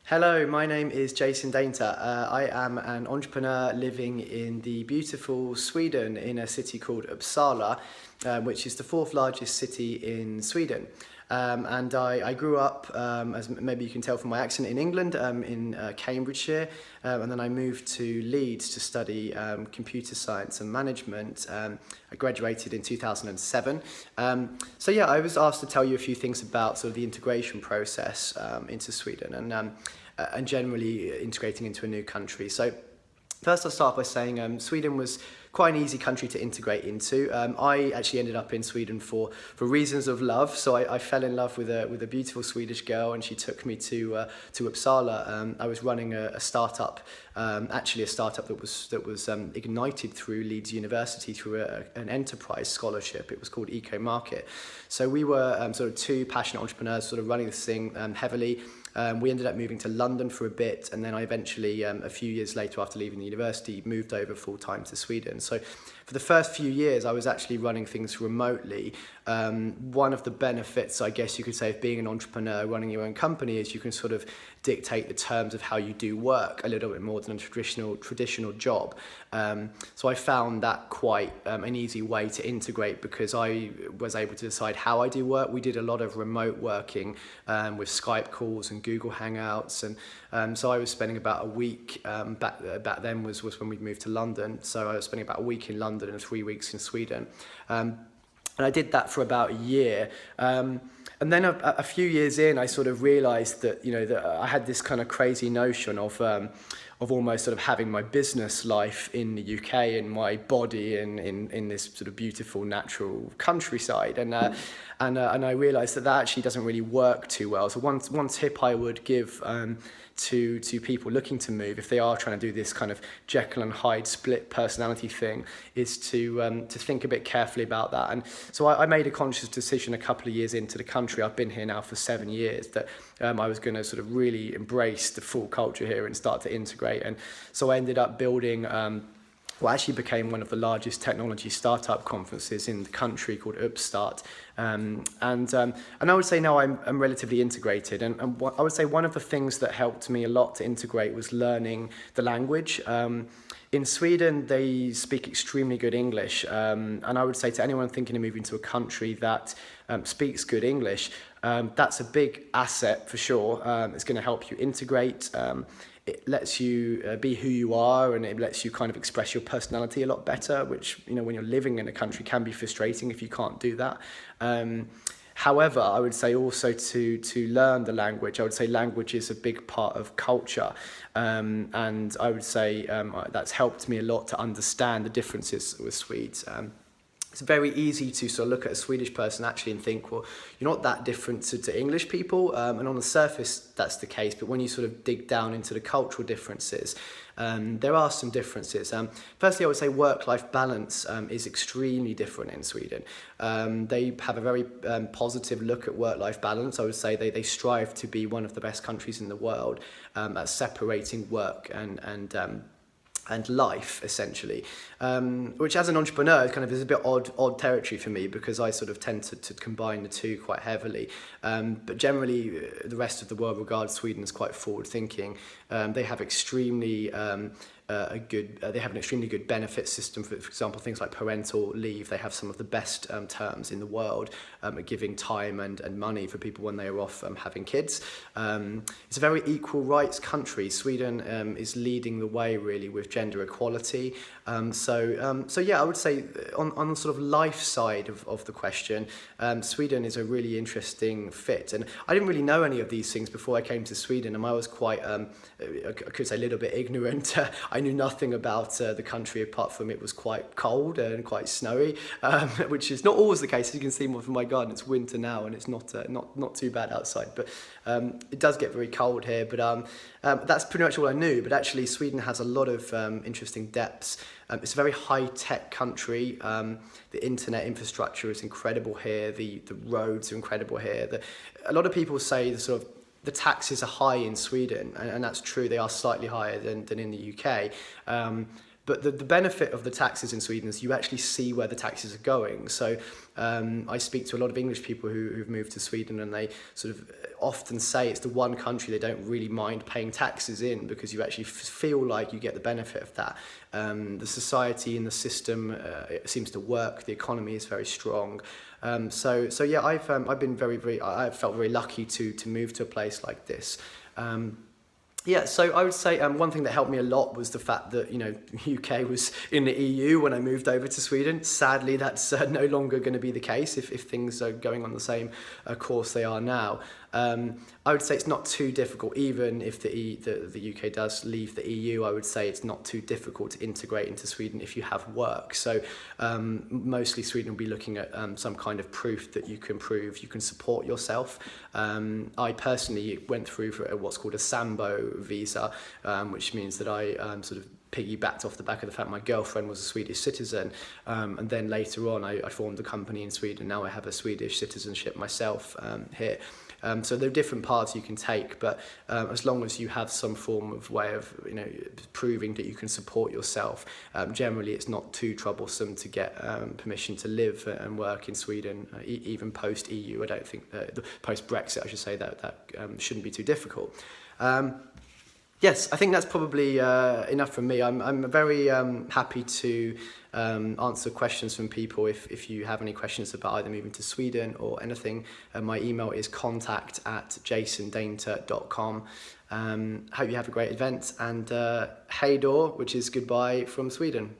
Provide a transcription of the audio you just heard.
Hello, my name is Jason Dainter. I am an entrepreneur living in the beautiful Sweden in a city called Uppsala, which is the fourth largest city in Sweden. And I grew up, as maybe you can tell from my accent, in England, in Cambridgeshire, and then I moved to Leeds to study computer science and management. I graduated in 2007. So yeah, I was asked to tell you a few things about sort of the integration process into Sweden and generally integrating into a new country. So first, I'll start by saying Sweden was quite an easy country to integrate into. I actually ended up in Sweden for reasons of love. So I fell in love with a beautiful Swedish girl, and she took me to Uppsala. I was running a startup, actually a startup that was ignited through Leeds University through an enterprise scholarship. It was called Eco Market. So we were sort of two passionate entrepreneurs, sort of running this thing heavily. We ended up moving to London for a bit, and then I eventually, a few years later after leaving the university, moved over full-time to Sweden. So for the first few years, I was actually running things remotely. One of the benefits, I guess you could say, of being an entrepreneur, running your own company, is you can sort of dictate the terms of how you do work a little bit more than a traditional job. So I found that quite an easy way to integrate, because I was able to decide how I do work. We did a lot of remote working with Skype calls and Google Hangouts, and so I was spending about a week, back then was when we moved to London, so I was spending about a week in London and 3 weeks in Sweden. And I did that for about a year. And then a few years in, I sort of realized that, that I had this kind of crazy notion of almost sort of having my business life in the UK and my body in this sort of beautiful natural countryside. And I realized that actually doesn't really work too well. So one tip I would give to people looking to move, if they are trying to do this kind of Jekyll and Hyde split personality thing, is to think a bit carefully about that. And so I made a conscious decision a couple of years into the country. I've been here now for 7 years, that I was going to sort of really embrace the full culture here and start to integrate. And so I ended up building what actually became one of the largest technology startup conferences in the country, called Uppstart. And I would say now I'm relatively integrated. And I would say one of the things that helped me a lot to integrate was learning the language. In Sweden, they speak extremely good English. And I would say to anyone thinking of moving to a country that speaks good English, that's a big asset for sure. It's going to help you integrate. It lets you be who you are, and it lets you kind of express your personality a lot better, which, when you're living in a country, can be frustrating if you can't do that. However, I would say also to learn the language. I would say language is a big part of culture, and I would say that's helped me a lot to understand the differences with Swedes. It's very easy to sort of look at a Swedish person actually and think, well, you're not that different to English people. And on the surface, that's the case. But when you sort of dig down into the cultural differences, there are some differences. Firstly, I would say work-life balance is extremely different in Sweden. They have a very positive look at work-life balance. I would say they strive to be one of the best countries in the world at separating work and life, essentially, which as an entrepreneur is a bit odd territory for me, because I sort of tend to combine the two quite heavily. But generally, the rest of the world regards Sweden as quite forward-thinking. They have extremely they have an extremely good benefit system. For example, things like parental leave. They have some of the best terms in the world at giving time and money for people when they are off having kids. It's a very equal rights country. Sweden is leading the way really with gender equality. So yeah, I would say on the sort of life side of the question, Sweden is a really interesting fit. And I didn't really know any of these things before I came to Sweden, and I was quite, I could say, a little bit ignorant. I knew nothing about the country apart from it was quite cold and quite snowy, which is not always the case. As you can see from my garden, it's winter now and it's not too bad outside, but it does get very cold here. But that's pretty much all I knew. But actually, Sweden has a lot of interesting depths. It's a very high-tech country. The internet infrastructure is incredible here. The roads are incredible here. A lot of people say the taxes are high in Sweden, and that's true. They are slightly higher than in the UK. But the benefit of the taxes in Sweden is you actually see where the taxes are going. So I speak to a lot of English people who've moved to Sweden, and they sort of often say it's the one country they don't really mind paying taxes in, because you actually feel like you get the benefit of that. The society and the system it seems to work. The economy is very strong. So yeah, I've been I've felt very lucky to move to a place like this. Yeah, so I would say one thing that helped me a lot was the fact that, UK was in the EU when I moved over to Sweden. Sadly, that's no longer going to be the case if things are going on the same course they are now. I would say it's not too difficult, even if the UK does leave the EU. I would say it's not too difficult to integrate into Sweden if you have work. So mostly Sweden will be looking at some kind of proof that you can prove you can support yourself. I personally went through for what's called a Sambo visa, which means that I sort of piggybacked off the back of the fact my girlfriend was a Swedish citizen, and then later on I formed a company in Sweden. Now I have a Swedish citizenship myself here. So there are different paths you can take, but as long as you have some form of way of proving that you can support yourself, generally it's not too troublesome to get permission to live and work in Sweden, even post EU. I don't think post Brexit, I should say, that shouldn't be too difficult. Yes, I think that's probably enough from me. I'm very happy to answer questions from people if you have any questions about either moving to Sweden or anything. My email is contact@jasondainter.com. Hope you have a great event, and hej då, which is goodbye from Sweden.